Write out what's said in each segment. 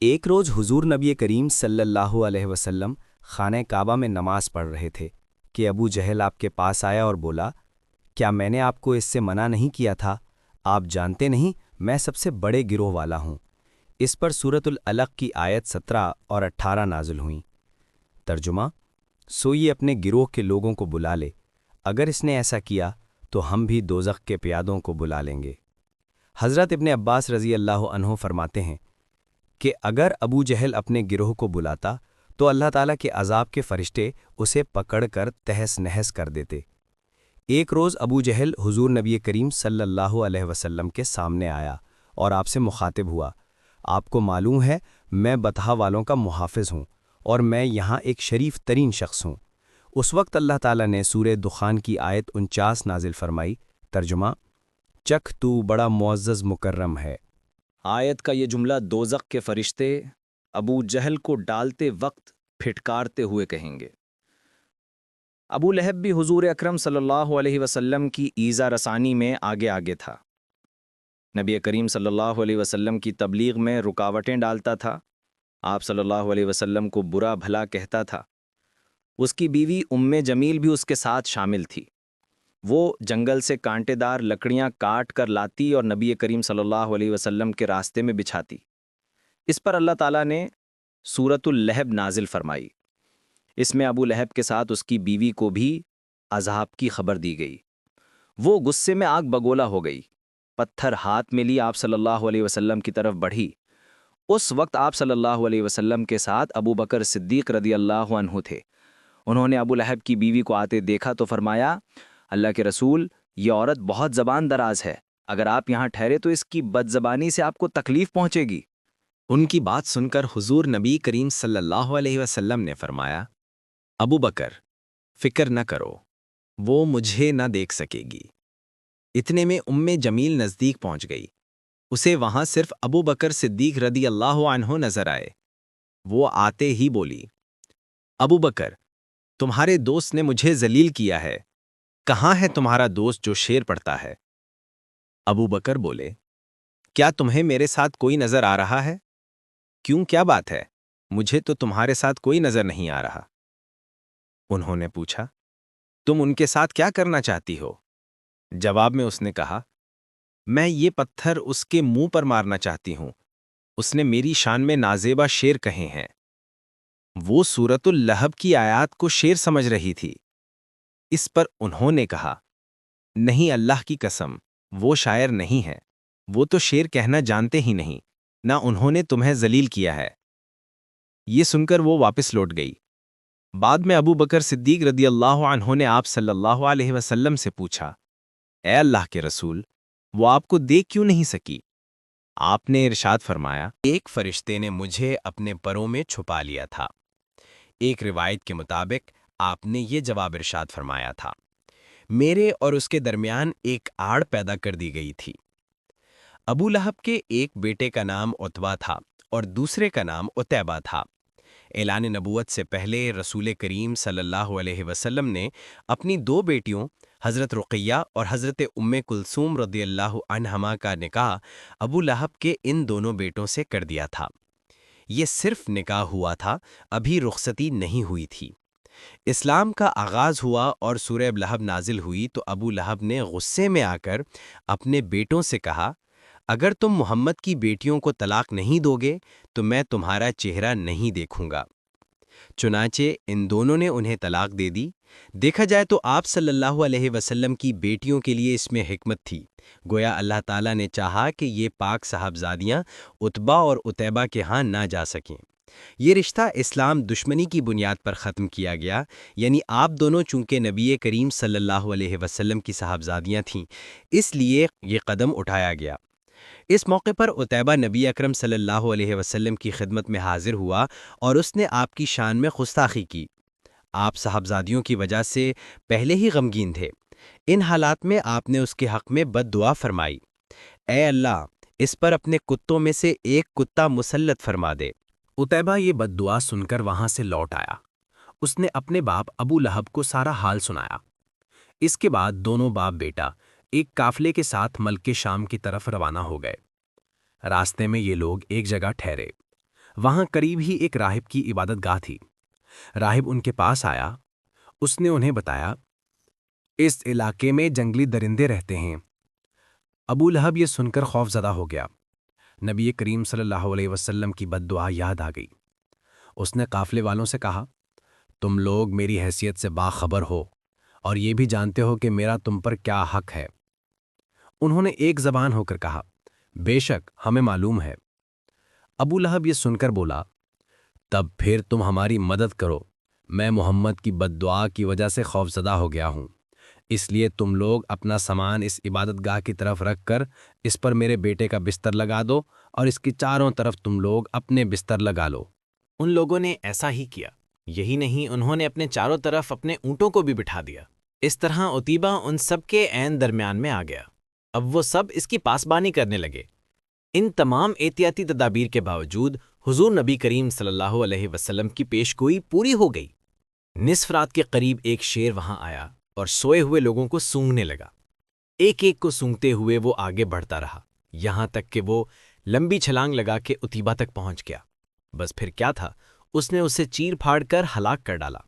ایک روز حضور نبی کریم صلی اللہ علیہ وسلم خانہ کعبہ میں نماز پڑھ رہے تھے کہ ابو جہل آپ کے پاس آیا اور بولا، کیا میں نے آپ کو اس سے منع نہیں کیا تھا؟ آپ جانتے نہیں میں سب سے بڑے گروہ والا ہوں۔ اس پر سورۃ العلق کی آیت 17 اور 18 نازل ہوئیں۔ ترجمہ: سو یہ اپنے گروہ کے لوگوں کو بلا لے، اگر اس نے ایسا کیا تو ہم بھی دوزخ کے پیادوں کو بلا لیں گے۔ حضرت ابن عباس رضی اللہ عنہ فرماتے ہیں کہ اگر ابو جہل اپنے گروہ کو بلاتا تو اللہ تعالیٰ کے عذاب کے فرشتے اسے پکڑ کر تہس نہس کر دیتے۔ ایک روز ابو جہل حضور نبی کریم صلی اللہ علیہ وسلم کے سامنے آیا اور آپ سے مخاطب ہوا، آپ کو معلوم ہے میں بطحا والوں کا محافظ ہوں اور میں یہاں ایک شریف ترین شخص ہوں۔ اس وقت اللہ تعالیٰ نے سورہ دخان کی آیت 49 نازل فرمائی۔ ترجمہ: چکھ تو بڑا معزز مکرم ہے۔ آیت کا یہ جملہ دوزخ کے فرشتے ابو جہل کو ڈالتے وقت پھٹکارتے ہوئے کہیں گے۔ ابو لہب بھی حضور اکرم صلی اللہ علیہ وسلم کی ایذا رسانی میں آگے آگے تھا۔ نبی کریم صلی اللہ علیہ وسلم کی تبلیغ میں رکاوٹیں ڈالتا تھا، آپ صلی اللہ علیہ وسلم کو برا بھلا کہتا تھا۔ اس کی بیوی جمیل بھی اس کے ساتھ شامل تھی۔ وہ جنگل سے کانٹے دار لکڑیاں کاٹ کر لاتی اور نبی کریم صلی اللہ علیہ وسلم کے راستے میں بچھاتی۔ اس پر اللہ تعالیٰ نے سورۃ اللہب نازل فرمائی۔ اس میں ابو لہب کے ساتھ اس کی بیوی کو بھی عذاب کی خبر دی گئی۔ وہ غصے میں آگ بگولا ہو گئی، پتھر ہاتھ میں لی آپ صلی اللہ علیہ وسلم کی طرف بڑھی۔ اس وقت آپ صلی اللہ علیہ وسلم کے ساتھ ابو بکر صدیق رضی اللہ عنہ تھے۔ انہوں نے ابو لہب کی بیوی کو آتے دیکھا تو فرمایا، اللہ کے رسول، یہ عورت بہت زبان دراز ہے، اگر آپ یہاں ٹھہرے تو اس کی بد زبانی سے آپ کو تکلیف پہنچے گی۔ ان کی بات سن کر حضور نبی کریم صلی اللہ علیہ وسلم نے فرمایا، ابو بکر، فکر نہ کرو، وہ مجھے نہ دیکھ سکے گی۔ اتنے میں جمیل نزدیک پہنچ گئی۔ اسے وہاں صرف ابو بکر صدیق رضی اللہ عنہ نظر آئے۔ وہ آتے ہی بولی، ابو بکر، تمہارے دوست نے مجھے ذلیل کیا ہے، کہاں ہے تمہارا دوست جو شعر پڑھتا ہے؟ ابو بکر بولے، کیا تمہیں میرے ساتھ کوئی نظر آ رہا ہے؟ کیوں، کیا بات ہے؟ مجھے تو تمہارے ساتھ کوئی نظر نہیں آ رہا۔ انہوں نے پوچھا، تم ان کے ساتھ کیا کرنا چاہتی ہو؟ جواب میں اس نے کہا، میں یہ پتھر اس کے منہ پر مارنا چاہتی ہوں، اس نے میری شان میں نازیبا شعر کہے ہیں۔ وہ سورۃ اللہب کی آیات کو شعر سمجھ رہی تھی۔ اس پر انہوں نے کہا، نہیں، اللہ کی قسم، وہ شاعر نہیں ہے، وہ تو شعر کہنا جانتے ہی نہیں، نہ انہوں نے تمہیں ذلیل کیا ہے۔ یہ سن کر وہ واپس لوٹ گئی۔ بعد میں ابو بکر صدیق رضی اللہ عنہ نے آپ صلی اللہ علیہ وسلم سے پوچھا، اے اللہ کے رسول، وہ آپ کو دیکھ کیوں نہیں سکی؟ آپ نے ارشاد فرمایا، ایک فرشتے نے مجھے اپنے پروں میں چھپا لیا تھا۔ ایک روایت کے مطابق آپ نے یہ جواب ارشاد فرمایا تھا، میرے اور اس کے درمیان ایک آڑ پیدا کر دی گئی تھی۔ ابو لہب کے ایک بیٹے کا نام عتبہ تھا اور دوسرے کا نام عتیبہ تھا۔ اعلان نبوت سے پہلے رسول کریم صلی اللہ علیہ وسلم نے اپنی دو بیٹیوں حضرت رقیہ اور حضرت کلثوم رضی اللہ عنہما کا نکاح ابو لہب کے ان دونوں بیٹوں سے کر دیا تھا۔ یہ صرف نکاح ہوا تھا، ابھی رخصتی نہیں ہوئی تھی۔ اسلام کا آغاز ہوا اور سورہ لہب نازل ہوئی تو ابو لہب نے غصے میں آ کر اپنے بیٹوں سے کہا، اگر تم محمد کی بیٹیوں کو طلاق نہیں دو گے تو میں تمہارا چہرہ نہیں دیکھوں گا۔ چنانچہ ان دونوں نے انہیں طلاق دے دی۔ دیکھا جائے تو آپ صلی اللہ علیہ وسلم کی بیٹیوں کے لیے اس میں حکمت تھی، گویا اللہ تعالیٰ نے چاہا کہ یہ پاک صاحبزادیاں عتبہ اور عتیبہ کے ہاں نہ جا سکیں۔ یہ رشتہ اسلام دشمنی کی بنیاد پر ختم کیا گیا، یعنی آپ دونوں چونکہ نبی کریم صلی اللہ علیہ وسلم کی صاحبزادیاں تھیں، اس لیے یہ قدم اٹھایا گیا۔ اس موقع پر عتیبہ نبی اکرم صلی اللہ علیہ وسلم کی خدمت میں حاضر ہوا اور اس نے آپ کی شان میں گستاخی کی۔ آپ صاحبزادیوں کی وجہ سے پہلے ہی غمگین تھے۔ ان حالات میں آپ نے اس کے حق میں بد دعا فرمائی، اے اللہ، اس پر اپنے کتوں میں سے ایک کتا مسلط فرما دے۔ عتیبہ یہ بد دعا سن کر وہاں سے لوٹ آیا۔ اس نے اپنے باپ ابو لہب کو سارا حال سنایا۔ اس کے بعد دونوں باپ بیٹا ایک قافلے کے ساتھ ملک شام کی طرف روانہ ہو گئے۔ راستے میں یہ لوگ ایک جگہ ٹھہرے۔ وہاں قریب ہی ایک راہب کی عبادت گاہ تھی۔ راہب ان کے پاس آیا۔ اس نے انہیں بتایا، اس علاقے میں جنگلی درندے رہتے ہیں۔ ابو لہب یہ سن کر خوف زدہ ہو گیا۔ نبی کریم صلی اللہ علیہ وسلم کی بد دعا یاد آ گئی۔ اس نے قافلے والوں سے کہا، تم لوگ میری حیثیت سے باخبر ہو اور یہ بھی جانتے ہو کہ میرا تم پر کیا حق ہے۔ انہوں نے ایک زبان ہو کر کہا، بے شک ہمیں معلوم ہے۔ ابو لہب یہ سن کر بولا، تب پھر تم ہماری مدد کرو، میں محمد کی بد دعا کی وجہ سے خوف زدہ ہو گیا ہوں، اس لیے تم لوگ اپنا سامان اس عبادت گاہ کی طرف رکھ کر اس پر میرے بیٹے کا بستر لگا دو اور اس کی چاروں طرف تم لوگ اپنے بستر لگا لو۔ ان لوگوں نے ایسا ہی کیا۔ یہی نہیں، انہوں نے اپنے چاروں طرف اپنے اونٹوں کو بھی بٹھا دیا۔ اس طرح عتیبہ ان سب کے عین درمیان میں آ گیا۔ اب وہ سب اس کی پاسبانی کرنے لگے۔ ان تمام احتیاطی تدابیر کے باوجود حضور نبی کریم صلی اللہ علیہ وسلم کی پیش گوئی پوری ہو گئی۔ نصف رات کے قریب ایک شیر وہاں آیا اور سوئے ہوئے لوگوں کو سونگھنے لگا۔ ایک ایک کو سونگھتے ہوئے وہ آگے بڑھتا رہا، یہاں تک کہ وہ لمبی چھلانگ لگا کے عتیبہ تک پہنچ گیا۔ بس پھر کیا تھا، اس نے اسے چیر پھاڑ کر ہلاک کر ڈالا۔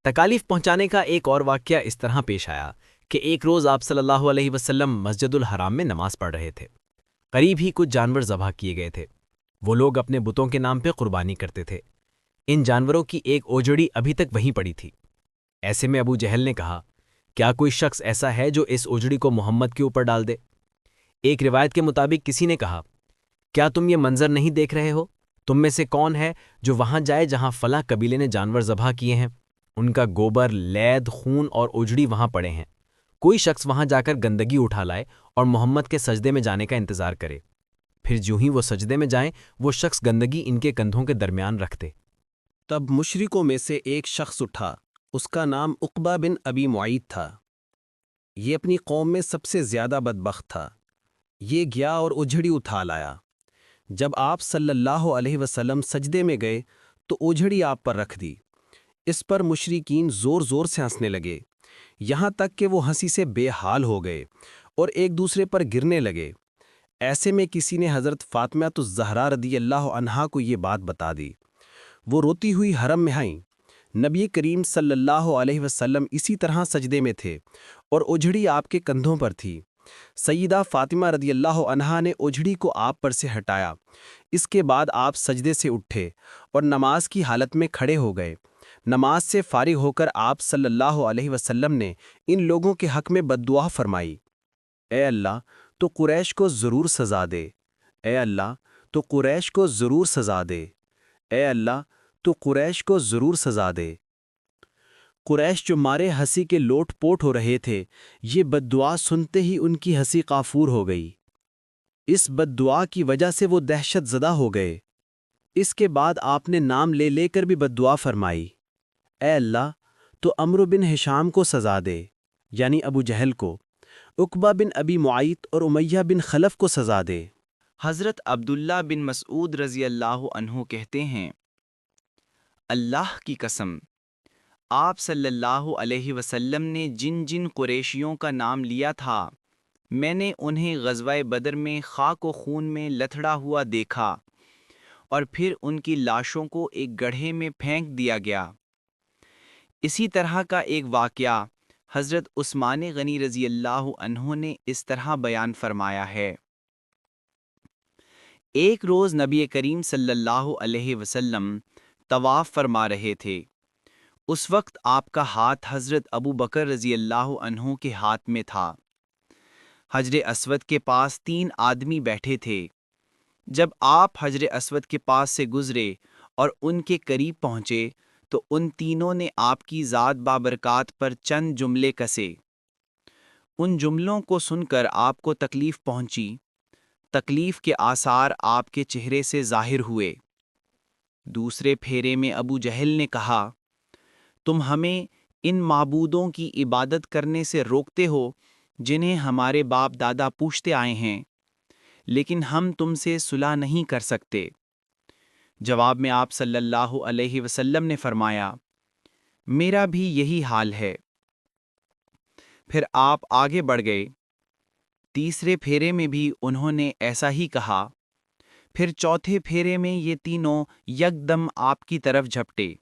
تکالیف پہنچانے کا ایک اور واقعہ اس طرح پیش آیا کہ ایک روز آپ صلی اللہ علیہ وسلم مسجد الحرام میں نماز پڑھ رہے تھے۔ قریب ہی کچھ جانور ذبح کیے گئے تھے۔ وہ لوگ اپنے بتوں کے نام پہ قربانی کرتے تھے۔ ان جانوروں کی ایک اوجڑی ابھی تک وہیں پڑی تھی۔ ایسے میں ابو جہل نے کہا، کیا کوئی شخص ایسا ہے جو اس اوجڑی کو محمد کے اوپر ڈال دے؟ ایک روایت کے مطابق کسی نے کہا، کیا تم یہ منظر نہیں دیکھ رہے ہو؟ تم میں سے کون ہے جو وہاں جائے جہاں فلاں قبیلے نے جانور ذبح کیے ہیں؟ ان کا گوبر، لید، خون اور اوجڑی وہاں پڑے ہیں۔ کوئی شخص وہاں جا کر گندگی اٹھا لائے اور محمد کے سجدے میں جانے کا انتظار کرے، پھر جو ہی وہ سجدے میں جائیں وہ شخص گندگی ان کے کندھوں کے درمیان رکھ دے۔ تب مشرکوں میں سے ایک شخص اٹھا، اس کا نام عقبہ بن ابی معیط تھا۔ یہ اپنی قوم میں سب سے زیادہ بدبخت تھا۔ یہ گیا اور اوجھڑی اٹھا لایا۔ جب آپ صلی اللہ علیہ وسلم سجدے میں گئے تو اوجھڑی آپ پر رکھ دی۔ اس پر مشرکین زور زور سے ہنسنے لگے، یہاں تک کہ وہ ہنسی سے بے حال ہو گئے اور ایک دوسرے پر گرنے لگے۔ ایسے میں کسی نے حضرت فاطمہ الزہرا رضی اللہ عنہا کو یہ بات بتا دی۔ وہ روتی ہوئی حرم میں آئیں۔ نبی کریم صلی اللہ علیہ وسلم اسی طرح سجدے میں تھے اور اوجھڑی آپ کے کندھوں پر تھی۔ سیدہ فاطمہ رضی اللہ عنہا نے اوجھڑی کو آپ پر سے ہٹایا۔ اس کے بعد آپ سجدے سے اٹھے اور نماز کی حالت میں کھڑے ہو گئے۔ نماز سے فارغ ہو کر آپ صلی اللہ علیہ وسلم نے ان لوگوں کے حق میں بد دعا فرمائی، اے اللہ تو قریش کو ضرور سزا دے، اے اللہ تو قریش کو ضرور سزا دے، اے اللہ تو قریش کو ضرور سزا دے۔ قریش جو مارے ہنسی کے لوٹ پوٹ ہو رہے تھے، یہ بد دعا سنتے ہی ان کی ہنسی کافور ہو گئی۔ اس بد دعا کی وجہ سے وہ دہشت زدہ ہو گئے۔ اس کے بعد آپ نے نام لے لے کر بھی بد دعا فرمائی، اے اللہ تو عمرو بن ہشام کو سزا دے، یعنی ابو جہل کو، عقبہ بن ابی معیط اور امیہ بن خلف کو سزا دے۔ حضرت عبداللہ بن مسعود رضی اللہ عنہ کہتے ہیں، اللہ کی قسم، آپ صلی اللہ علیہ وسلم نے جن جن قریشیوں کا نام لیا تھا، میں نے انہیں غزوہ بدر میں خاک و خون میں لتھڑا ہوا دیکھا اور پھر ان کی لاشوں کو ایک گڑھے میں پھینک دیا گیا۔ اسی طرح کا ایک واقعہ حضرت عثمان غنی رضی اللہ عنہ نے اس طرح بیان فرمایا ہے۔ ایک روز نبی کریم صلی اللہ علیہ وسلم طواف فرما رہے تھے۔ اس وقت آپ کا ہاتھ حضرت ابو بکر رضی اللہ عنہ کے ہاتھ میں تھا۔ حجر اسود کے پاس 3 آدمی بیٹھے تھے۔ جب آپ حجر اسود کے پاس سے گزرے اور ان کے قریب پہنچے تو ان تینوں نے آپ کی ذات بابرکات پر چند جملے کسے۔ ان جملوں کو سن کر آپ کو تکلیف پہنچی۔ تکلیف کے آثار آپ کے چہرے سے ظاہر ہوئے۔ دوسرے پھیرے میں ابو جہل نے کہا، تم ہمیں ان معبودوں کی عبادت کرنے سے روکتے ہو جنہیں ہمارے باپ دادا پوچھتے آئے ہیں، لیکن ہم تم سے صلح نہیں کر سکتے۔ جواب میں آپ صلی اللہ علیہ وسلم نے فرمایا، میرا بھی یہی حال ہے۔ پھر آپ آگے بڑھ گئے۔ تیسرے پھیرے میں بھی انہوں نے ایسا ہی کہا۔ پھر چوتھے پھیرے میں یہ تینوں یکدم آپ کی طرف جھپٹے